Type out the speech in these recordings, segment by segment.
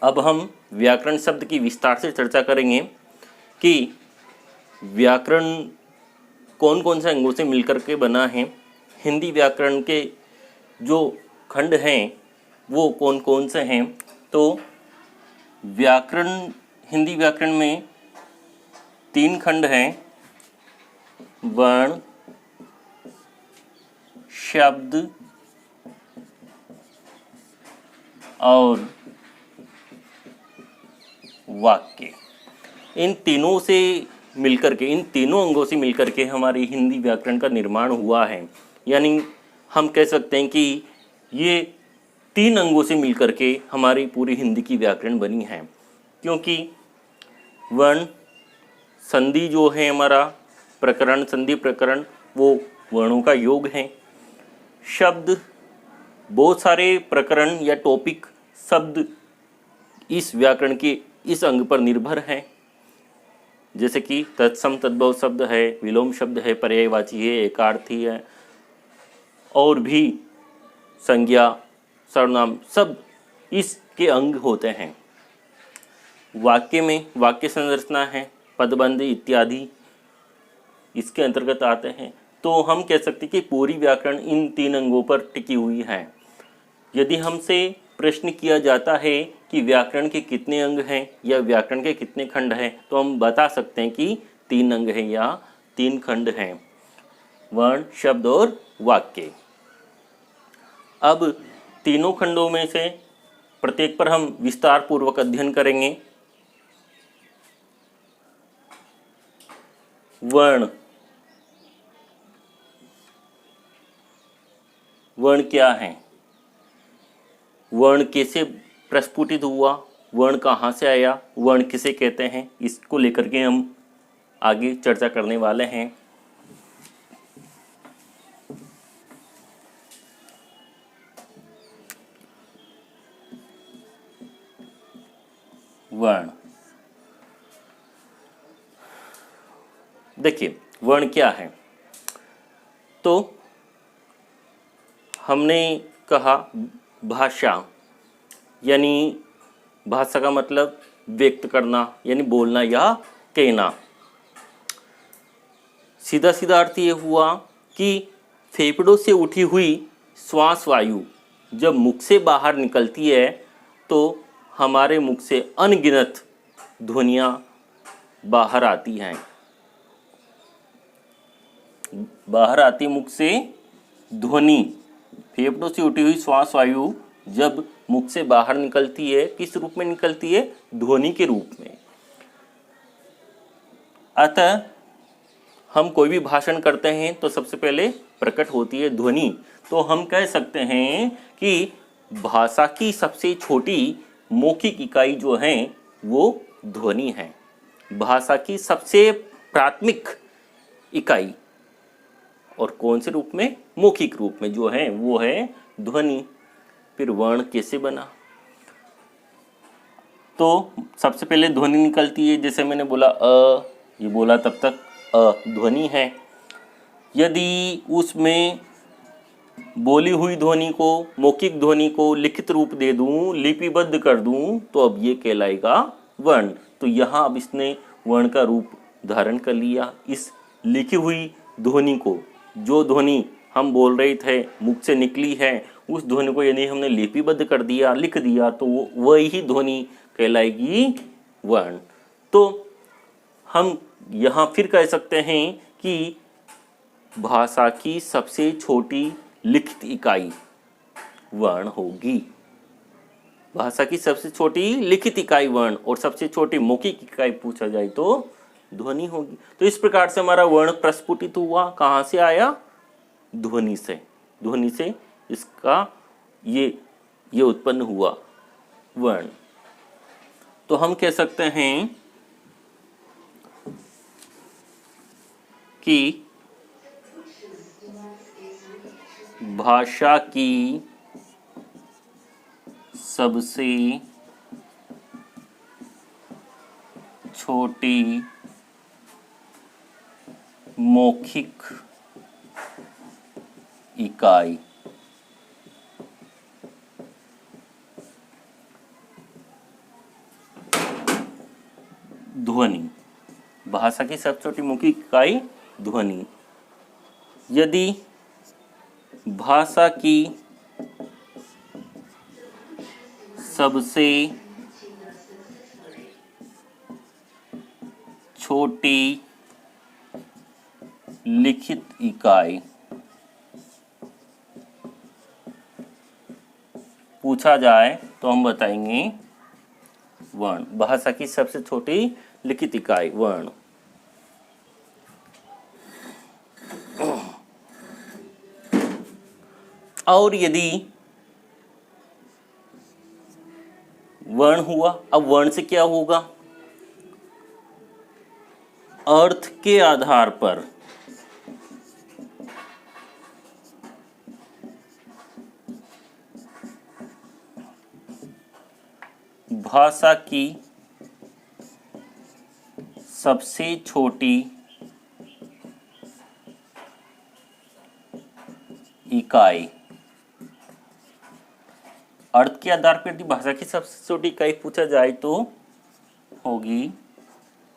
अब हम व्याकरण शब्द की विस्तार से चर्चा करेंगे कि व्याकरण कौन कौन से अंगों से मिलकर के बना है। हिंदी व्याकरण के जो खंड हैं वो कौन कौन से हैं। तो व्याकरण, हिंदी व्याकरण में 3 खंड हैं, वर्ण, शब्द और वाक्य। इन तीनों से मिलकर के, इन तीनों अंगों से मिलकर के हमारी हिंदी व्याकरण का निर्माण हुआ है। यानी हम कह सकते हैं कि ये 3 अंगों से मिलकर के हमारी पूरी हिंदी की व्याकरण बनी है। क्योंकि वर्ण, संधि जो है हमारा प्रकरण, संधि प्रकरण, वो वर्णों का योग है। शब्द, बहुत सारे प्रकरण या टॉपिक शब्द इस व्याकरण के इस अंग पर निर्भर हैं। जैसे कि तत्सम तद्भव शब्द है, विलोम शब्द है, पर्यायवाची है, एकार्थी है, और भी संज्ञा, सर्वनाम, सब इसके अंग होते हैं। वाक्य में वाक्य संरचना है, पदबंध इत्यादि इसके अंतर्गत आते हैं। तो हम कह सकते हैं कि पूरी व्याकरण इन 3 अंगों पर टिकी हुई है। यदि हमसे प्रश्न किया जाता है कि व्याकरण के कितने अंग हैं या व्याकरण के कितने खंड हैं, तो हम बता सकते हैं कि 3 अंग हैं या 3 खंड हैं, वर्ण, शब्द और वाक्य। अब तीनों खंडों में से प्रत्येक पर हम विस्तार पूर्वक अध्ययन करेंगे। वर्ण, वर्ण क्या है, वर्ण कैसे प्रस्फुटित हुआ, वर्ण कहाँ से आया, वर्ण किसे कहते हैं, इसको लेकर के हम आगे चर्चा करने वाले हैं। वर्ण, देखिए वर्ण क्या है। तो हमने कहा भाषा, यानी भाषा का मतलब व्यक्त करना, यानी बोलना या कहना। सीधा सीधा अर्थ ये हुआ कि फेफड़ों से उठी हुई श्वास वायु जब मुख से बाहर निकलती है तो हमारे मुख से अनगिनत ध्वनियाँ बाहर आती हैं। बाहर आती मुख से ध्वनि, फेफड़ों से उठी हुई श्वास वायु जब मुख से बाहर निकलती है, किस रूप में निकलती है, ध्वनि के रूप में। अतः हम कोई भी भाषण करते हैं तो सबसे पहले प्रकट होती है ध्वनि। तो हम कह सकते हैं कि भाषा की सबसे छोटी मौखिक इकाई जो है वो ध्वनि है। भाषा की सबसे प्राथमिक इकाई, और कौन से रूप में, मौखिक रूप में जो है वो है ध्वनि। फिर वर्ण कैसे बना, तो सबसे पहले ध्वनि निकलती है। जैसे मैंने बोला अ, ये बोला तब तक अ ध्वनि है। यदि उसमें बोली हुई ध्वनि को, मौखिक ध्वनि को लिखित रूप दे दूं, लिपिबद्ध कर दूं, तो अब ये कहलाएगा वर्ण। तो यहाँ अब इसने वर्ण का रूप धारण कर लिया। इस लिखी हुई ध्वनि को, जो ध्वनि हम बोल रहे थे मुख से निकली है, उस ध्वनि को यदि हमने लिपिबद्ध कर दिया, लिख दिया, तो वही ध्वनि कहलाएगी वर्ण। तो हम यहाँ फिर कह सकते हैं कि भाषा की सबसे छोटी लिखित इकाई वर्ण होगी। भाषा की सबसे छोटी लिखित इकाई वर्ण, और सबसे छोटी मौखिक इकाई पूछा जाए तो ध्वनि होगी। तो इस प्रकार से हमारा वर्ण प्रस्फुटित हुआ। कहाँ से आया, ध्वनि से। ध्वनि से इसका ये उत्पन्न हुआ वर्ण। तो हम कह सकते हैं कि भाषा की सबसे छोटी मौखिक इकाई ध्वनि। भाषा की सबसे छोटी मौखिक इकाई ध्वनि। यदि भाषा की सबसे छोटी लिखित इकाई पूछा जाए तो हम बताएंगे वर्ण। भाषा की सबसे छोटी लिखित इकाई वर्ण। और यदि वर्ण हुआ, अब वर्ण से क्या होगा? अर्थ के आधार पर भाषा की सबसे छोटी इकाई। अर्थ के आधार पर यदि भाषा की सबसे छोटी इकाई पूछा जाए तो होगी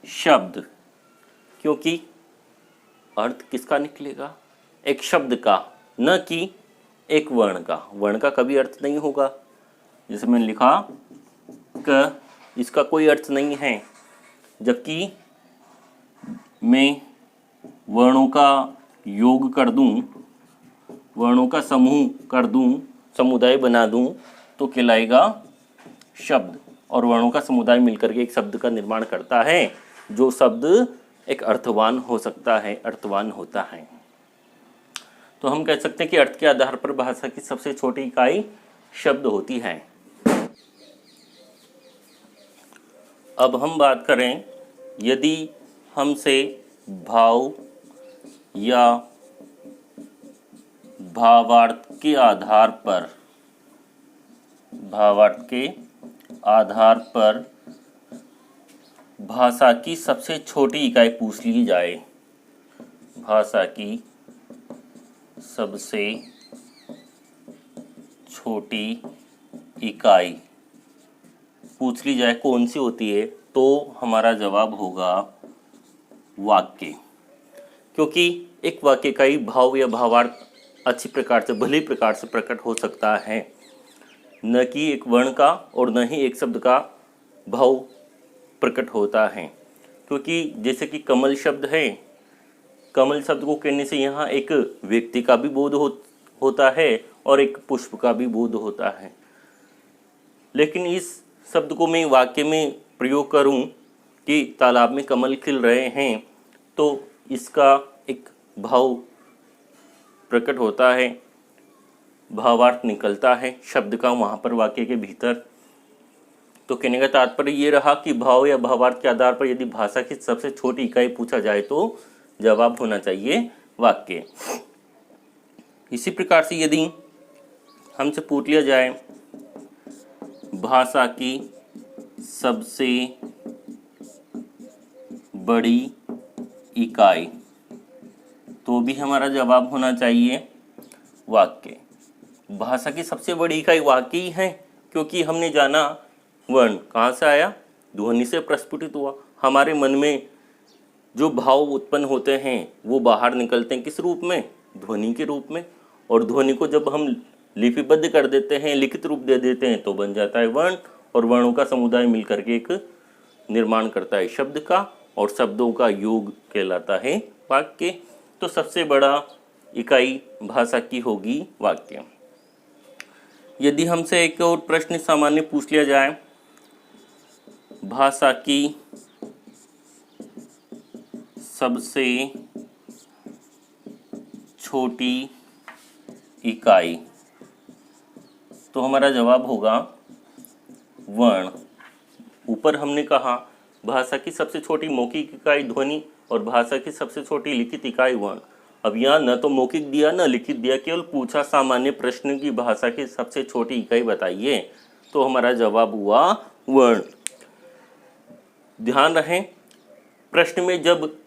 शब्द, क्योंकि अर्थ किसका निकलेगा? एक शब्द का, न कि एक वर्ण का। वर्ण का कभी अर्थ नहीं होगा। जैसे मैंने लिखा क, इसका कोई अर्थ नहीं है, जबकि मैं वर्णों का योग कर दूं, वर्णों का समूह कर दूं, समुदाय बना दूं तो कहलाएगा शब्द। और वर्णों का समुदाय मिलकर के एक शब्द का निर्माण करता है, जो शब्द एक अर्थवान हो सकता है, अर्थवान होता है। तो हम कह सकते हैं कि अर्थ के आधार पर भाषा की सबसे छोटी इकाई शब्द होती है। अब हम बात करें, यदि हमसे भाव या भावार्थ के आधार पर भाषा की सबसे छोटी इकाई पूछ ली जाए, भाषा की सबसे छोटी इकाई पूछ ली जाए कौन सी होती है, तो हमारा जवाब होगा वाक्य। क्योंकि एक वाक्य का ही भाव या भावार्थ अच्छी प्रकार से, भली प्रकार से प्रकट हो सकता है, न कि एक वर्ण का और न ही एक शब्द का भाव प्रकट होता है। क्योंकि जैसे कि कमल शब्द है, कमल शब्द को कहने से यहाँ एक व्यक्ति का भी बोध होता है और एक पुष्प का भी बोध होता है। लेकिन इस शब्द को मैं वाक्य में प्रयोग करूं कि तालाब में कमल खिल रहे हैं, तो इसका एक भाव प्रकट होता है, भावार्थ निकलता है शब्द का वहाँ पर वाक्य के भीतर। तो कहने का तात्पर्य ये रहा कि भाव या भावार्थ के आधार पर यदि भाषा की सबसे छोटी इकाई पूछा जाए तो जवाब होना चाहिए वाक्य। इसी प्रकार से यदि हमसे पूछ लिया जाए भाषा की सबसे बड़ी इकाई, तो भी हमारा जवाब होना चाहिए वाक्य। भाषा की सबसे बड़ी इकाई वाक्य ही है, क्योंकि हमने जाना वर्ण कहाँ से आया, ध्वनि से प्रस्फुटित हुआ। हमारे मन में जो भाव उत्पन्न होते हैं वो बाहर निकलते हैं किस रूप में, ध्वनि के रूप में। और ध्वनि को जब हम लिपिबद्ध कर देते हैं, लिखित रूप दे देते हैं, तो बन जाता है वर्ण। और वर्णों का समुदाय मिलकर के एक निर्माण करता है शब्द का, और शब्दों का योग कहलाता है वाक्य। तो सबसे बड़ा इकाई भाषा की होगी वाक्य। यदि हमसे एक और प्रश्न सामान्य पूछ लिया जाए, भाषा की सबसे छोटी इकाई, तो हमारा जवाब होगा वर्ण। ऊपर हमने कहा भाषा की सबसे छोटी मौखिक इकाई ध्वनि और भाषा की सबसे छोटी लिखित इकाई वर्ण। अब यहाँ न तो मौखिक दिया न लिखित दिया, केवल पूछा सामान्य प्रश्न की भाषा की सबसे छोटी इकाई बताइए, तो हमारा जवाब हुआ वर्ण। ध्यान रहे, प्रश्न में जब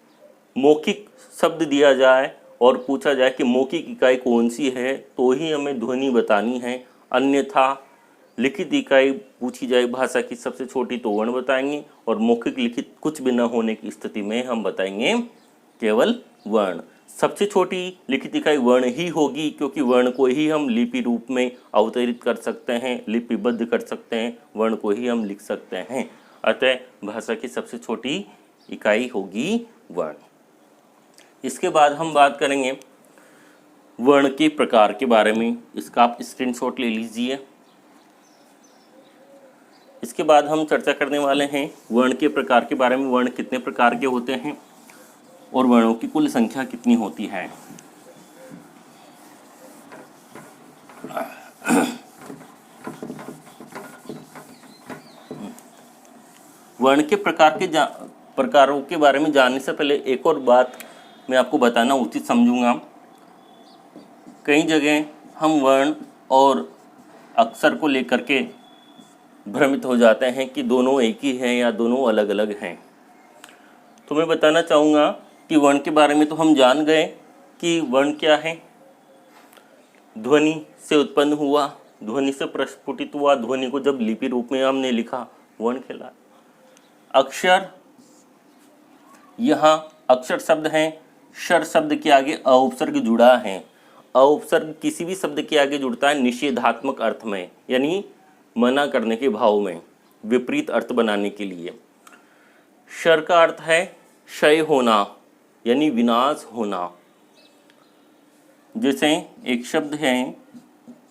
मौखिक शब्द दिया जाए और पूछा जाए कि मौखिक इकाई कौन सी है, तो ही हमें ध्वनि बतानी है। अन्यथा लिखित इकाई पूछी जाए भाषा की सबसे छोटी तो वर्ण बताएंगे, और मौखिक लिखित कुछ भी न होने की स्थिति में हम बताएंगे केवल वर्ण। सबसे छोटी लिखित इकाई वर्ण ही होगी, क्योंकि वर्ण को ही हम लिपि रूप में अवतरित कर सकते हैं, लिपिबद्ध कर सकते हैं, वर्ण को ही हम लिख सकते हैं। अतः भाषा की सबसे छोटी इकाई होगी वर्ण। इसके बाद हम बात करेंगे वर्ण के प्रकार के बारे में। इसका आप स्क्रीनशॉट ले लीजिए। इसके बाद हम चर्चा करने वाले हैं वर्ण के प्रकार के बारे में। वर्ण कितने प्रकार के होते हैं और वर्णों की कुल संख्या कितनी होती है। वर्ण के प्रकारों के बारे में जानने से पहले एक और बात मैं आपको बताना उचित समझूंगा। कई जगह हम वर्ण और अक्षर को लेकर के भ्रमित हो जाते हैं कि दोनों एक ही हैं या दोनों अलग अलग हैं। तो मैं बताना चाहूँगा कि वर्ण के बारे में तो हम जान गए कि वर्ण क्या है। ध्वनि से उत्पन्न हुआ, ध्वनि से प्रस्फुटित हुआ, ध्वनि को जब लिपि रूप में हमने लिखा, वर्ण कहलाया। अक्षर, यहाँ अक्षर शब्द हैं, शर शब्द के आगे अउपसर्ग जुड़ा है। अउपसर्ग किसी भी शब्द के आगे जुड़ता है निषेधात्मक अर्थ में, यानी मना करने के भाव में, विपरीत अर्थ बनाने के लिए। शर का अर्थ है क्षय होना, यानी विनाश होना। जैसे एक शब्द है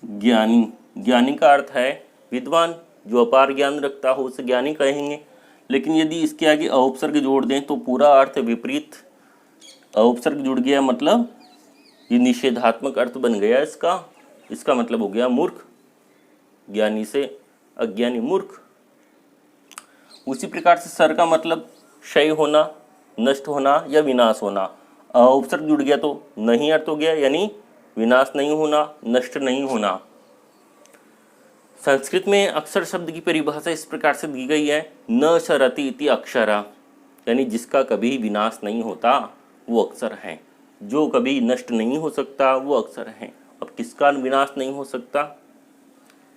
ज्ञानी, ज्ञानी का अर्थ है विद्वान, जो अपार ज्ञान रखता हो उसे ज्ञानी कहेंगे। लेकिन यदि इसके आगे अउपसर्ग जोड़ दें तो पूरा अर्थ विपरीत, अउपसर्ग जुड़ गया मतलब ये निषेधात्मक अर्थ बन गया इसका मतलब हो गया मूर्ख, ज्ञानी से अज्ञानी मूर्ख। उसी प्रकार से सर का मतलब क्षय होना, नष्ट होना या विनाश होना। अउपसर्ग जुड़ गया तो नहीं अर्थ हो गया, यानी विनाश नहीं होना, नष्ट नहीं होना। संस्कृत में अक्षर शब्द की परिभाषा इस प्रकार से दी गई है, न शरति इति अक्षरा, यानी जिसका कभी विनाश नहीं होता वो अक्षर है। जो कभी नष्ट नहीं हो सकता वो अक्षर है। अब किसका विनाश नहीं हो सकता,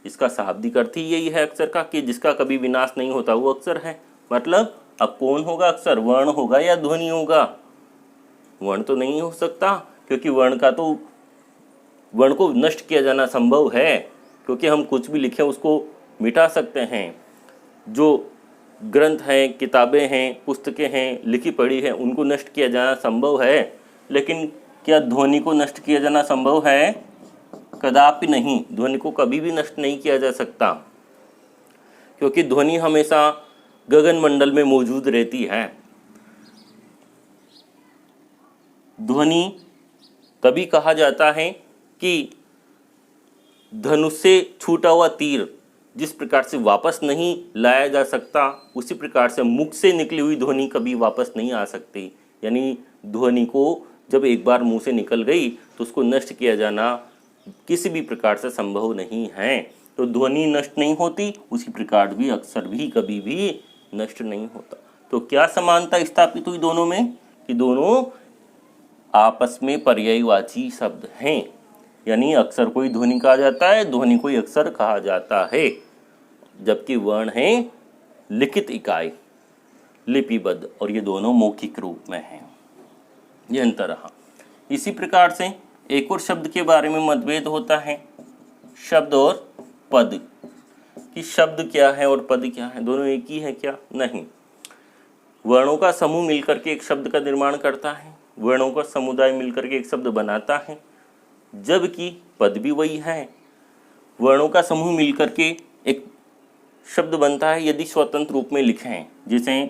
इसका शाब्दिक अर्थ ही यही है अक्षर का, कि जिसका कभी विनाश नहीं होता वो अक्षर है। मतलब अब कौन होगा अक्षर, वर्ण होगा या ध्वनि होगा? वर्ण तो नहीं हो सकता, क्योंकि वर्ण को नष्ट किया जाना संभव है, क्योंकि हम कुछ भी लिखें उसको मिटा सकते हैं। जो ग्रंथ हैं, किताबें हैं, पुस्तकें हैं, लिखी पढ़ी हैं, उनको नष्ट किया जाना संभव है। लेकिन क्या ध्वनि को नष्ट किया जाना संभव है? कदापि नहीं। ध्वनि को कभी भी नष्ट नहीं किया जा सकता, क्योंकि ध्वनि हमेशा गगन मंडल में मौजूद रहती है। ध्वनि तभी कहा जाता है कि धनुष से छूटा हुआ तीर जिस प्रकार से वापस नहीं लाया जा सकता, उसी प्रकार से मुख से निकली हुई ध्वनि कभी वापस नहीं आ सकती। यानी ध्वनि को जब एक बार मुंह से निकल गई तो उसको नष्ट किया जाना किसी भी प्रकार से संभव नहीं है। तो ध्वनि नष्ट नहीं होती, उसी प्रकार भी अक्षर भी कभी भी नष्ट नहीं होता। तो क्या समानता स्थापित हुई दोनों में, कि दोनों आपस में पर्यायवाची शब्द हैं। यानी अक्षर को ही ध्वनि कहा जाता है, ध्वनि को ही अक्षर कहा जाता है। जबकि वर्ण है लिखित इकाई, लिपिबद्ध, और ये दोनों मौखिक रूप में हैं। ये अंतर रहा। इसी प्रकार से एक और शब्द के बारे में मतभेद होता है, शब्द और पद, कि शब्द क्या है और पद क्या है, दोनों एक ही है क्या? नहीं। वर्णों का समूह मिलकर के एक शब्द का निर्माण करता है, वर्णों का समुदाय मिलकर के एक शब्द बनाता है, जबकि पद भी वही है। वर्णों का समूह मिलकर के एक शब्द बनता है यदि स्वतंत्र रूप में लिखें। जैसे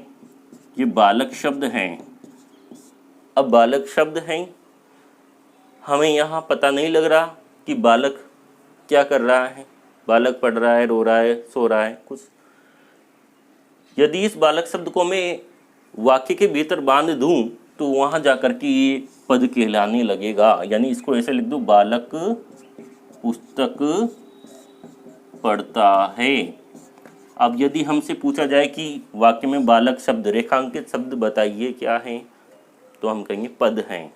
ये बालक शब्द हैं। अब बालक शब्द हैं, हमें यहाँ पता नहीं लग रहा कि बालक क्या कर रहा है, बालक पढ़ रहा है, रो रहा है, सो रहा है, कुछ। यदि इस बालक शब्द को मैं वाक्य के भीतर बांध दूं तो वहाँ जाकर के ये पद कहलाने लगेगा। यानी इसको ऐसे लिख दूं, बालक पुस्तक पढ़ता है। अब यदि हमसे पूछा जाए कि वाक्य में बालक शब्द, रेखांकित शब्द बताइए क्या है, तो हम कहेंगे पद हैं।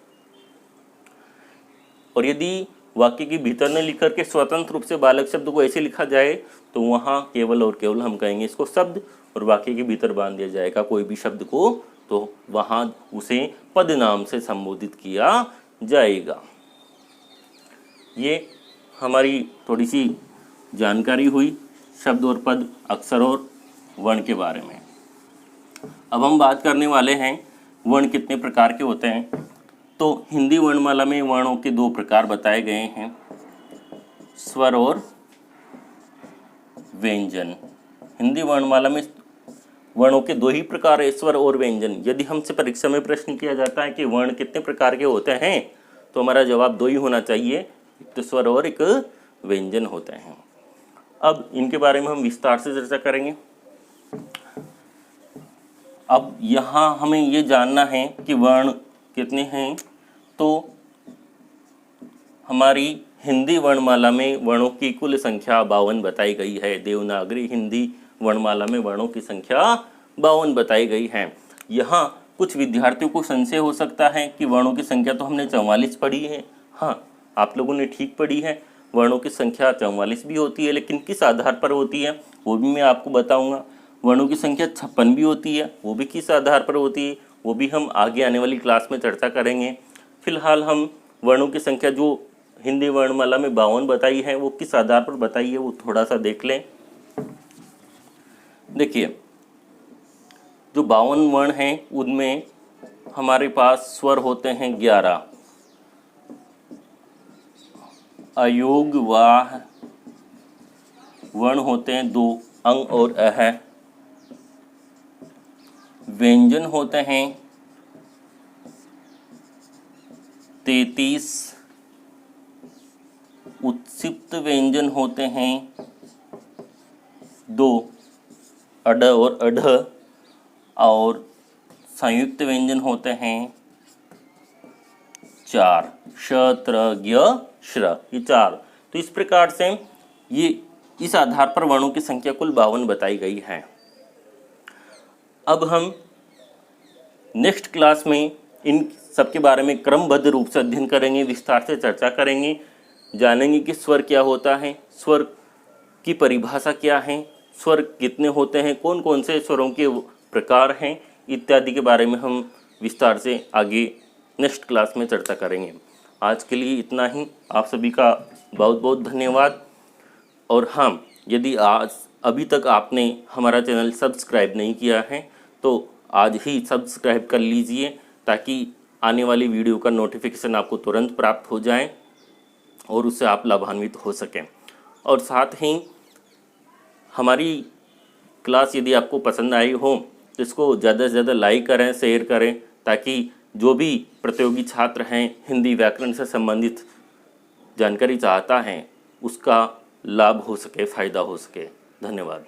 और यदि वाक्य के भीतर न लिख करके स्वतंत्र रूप से बालक शब्द को ऐसे लिखा जाए तो तो वहाँ केवल और केवल हम कहेंगे इसको शब्द, और वाक्य के भीतर बांध दिया जाएगा कोई भी शब्द को, तो वहाँ उसे पद नाम से संबोधित किया जाएगा। ये हमारी थोड़ी सी जानकारी हुई शब्द और पद, अक्षर और वर्ण के बारे में। अब हम बात करने वाले हैं वर्ण कितने प्रकार के होते हैं। तो हिंदी वर्णमाला में वर्णों के 2 प्रकार बताए गए हैं, स्वर और व्यंजन। हिंदी वर्णमाला में वर्णों के 2 ही प्रकार है, स्वर और व्यंजन। यदि हमसे परीक्षा में प्रश्न किया जाता है कि वर्ण कितने प्रकार के होते हैं, तो हमारा जवाब 2 ही होना चाहिए, एक तो स्वर और एक व्यंजन होते हैं। अब इनके बारे में हम विस्तार से चर्चा करेंगे। अब यहाँ हमें ये जानना है कि वर्ण कितने हैं। तो हमारी हिंदी वर्णमाला में वर्णों की कुल संख्या 52 बताई गई है। देवनागरी हिंदी वर्णमाला में वर्णों की संख्या 52 बताई गई है। यहाँ कुछ विद्यार्थियों को संशय हो सकता है कि वर्णों की संख्या तो हमने 44 पढ़ी है। हाँ, आप लोगों ने ठीक पढ़ी है, वर्णों की संख्या 44 भी होती है, लेकिन किस आधार पर होती है वो भी मैं आपको बताऊंगा। वर्णों की संख्या 56 भी होती है, वो भी किस आधार पर होती है वो भी हम आगे आने वाली क्लास में चर्चा करेंगे। फिलहाल हम वर्णों की संख्या जो हिंदी वर्णमाला में 52 बताई है वो किस आधार पर बताई है वो थोड़ा सा देख लें। देखिए, जो 52 वर्ण हैं उनमें हमारे पास स्वर होते हैं 11, अयोगवाह वर्ण होते हैं 2, अंग और अह। व्यंजन होते हैं 33, उत्सिप्त व्यंजन होते हैं 2, अड और अढ़, और संयुक्त व्यंजन होते हैं 4, श, त्र, ज्ञ, श्र, ये 4। तो इस प्रकार से ये इस आधार पर वर्णों की संख्या कुल 52 बताई गई है। अब हम नेक्स्ट क्लास में इन सबके बारे में क्रमबद्ध रूप से अध्ययन करेंगे, विस्तार से चर्चा करेंगे, जानेंगे कि स्वर क्या होता है, स्वर की परिभाषा क्या है, स्वर कितने होते हैं, कौन कौन से स्वरों के प्रकार हैं, इत्यादि के बारे में हम विस्तार से आगे नेक्स्ट क्लास में चर्चा करेंगे। आज के लिए इतना ही। आप सभी का बहुत बहुत धन्यवाद। और हाँ, यदि आज अभी तक आपने हमारा चैनल सब्सक्राइब नहीं किया है तो आज ही सब्सक्राइब कर लीजिए, ताकि आने वाली वीडियो का नोटिफिकेशन आपको तुरंत प्राप्त हो जाए और उससे आप लाभान्वित हो सकें। और साथ ही हमारी क्लास यदि आपको पसंद आई हो तो इसको ज़्यादा से ज़्यादा लाइक करें, शेयर करें, ताकि जो भी प्रतियोगी छात्र हैं हिंदी व्याकरण से संबंधित जानकारी चाहता है उसका लाभ हो सके, फ़ायदा हो सके। धन्यवाद।